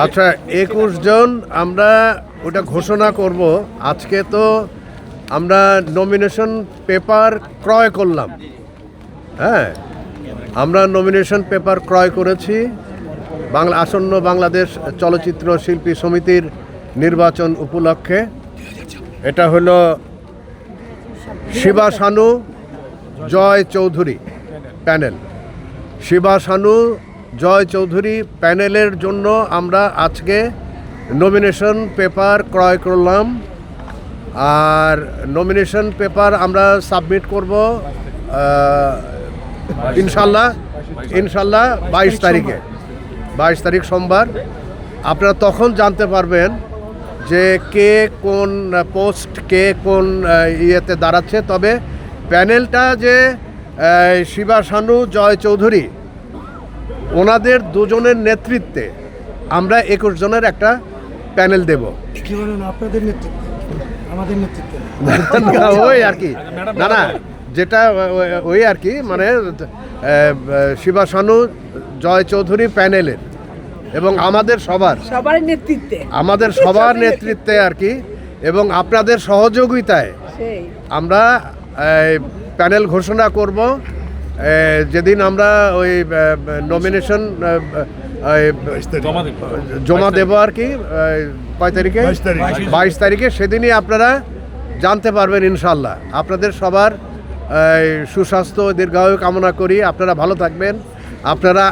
আচ্ছা, 21 জন আমরা ওটা ঘোষণা করব। আজকে তো আমরা নমিনেশন পেপার ক্রয় করলাম। হ্যাঁ, আমরা নমিনেশন পেপার ক্রয় করেছি আসন্ন বাংলাদেশ চলচ্চিত্র শিল্পী সমিতির নির্বাচন উপলক্ষে। এটা হলো শিবা শানু, জয় চৌধুরী প্যানেল। শিবা শানু, জয় চৌধুরী প্যানেলের জন্য আমরা আজকে নমিনেশন পেপার ক্রয় করলাম। আর নমিনেশন পেপার আমরা সাবমিট করব ইনশাল্লাহ 22 তারিখে, 22 তারিখ সোমবার। আপনারা তখন জানতে পারবেন যে কে কোন পোস্ট, কে কোন ইয়েতে দাঁড়াচ্ছে। তবে প্যানেলটা যে শিবা শানু, জয় চৌধুরী, ওনাদের দুজনের নেতৃত্বে আমরা 21 জনের একটা প্যানেল দেব। আপনাদের নেতৃত্বে, আমাদের নেতৃত্বে ওই আর কি, না যেটা ওই আর কি, মানে শিবা শানু, জয় চৌধুরী প্যানেলের এবং আমাদের সবার নেতৃত্বে আর কি, এবং আপনাদের সহযোগিতায় আমরা প্যানেল ঘোষণা করব। যেদিন আমরা ওই নমিনেশন জমা দেব আর কি, কয় তারিখে, 22 তারিখে, সেদিনই আপনারা জানতে পারবেন ইনশাল্লাহ। আপনাদের সবার সুস্বাস্থ্য দীর্ঘায়ু কামনা করি। আপনারা ভালো থাকবেন। আপনারা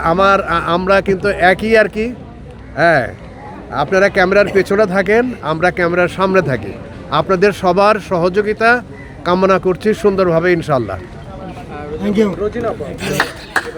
আমরা কিন্তু একই আর কি। হ্যাঁ, আপনারা ক্যামেরার পেছনে থাকেন, আমরা ক্যামেরার সামনে থাকি। আপনাদের সবার সহযোগিতা কামনা করছি সুন্দরভাবে ইনশাল্লাহ। Thank you.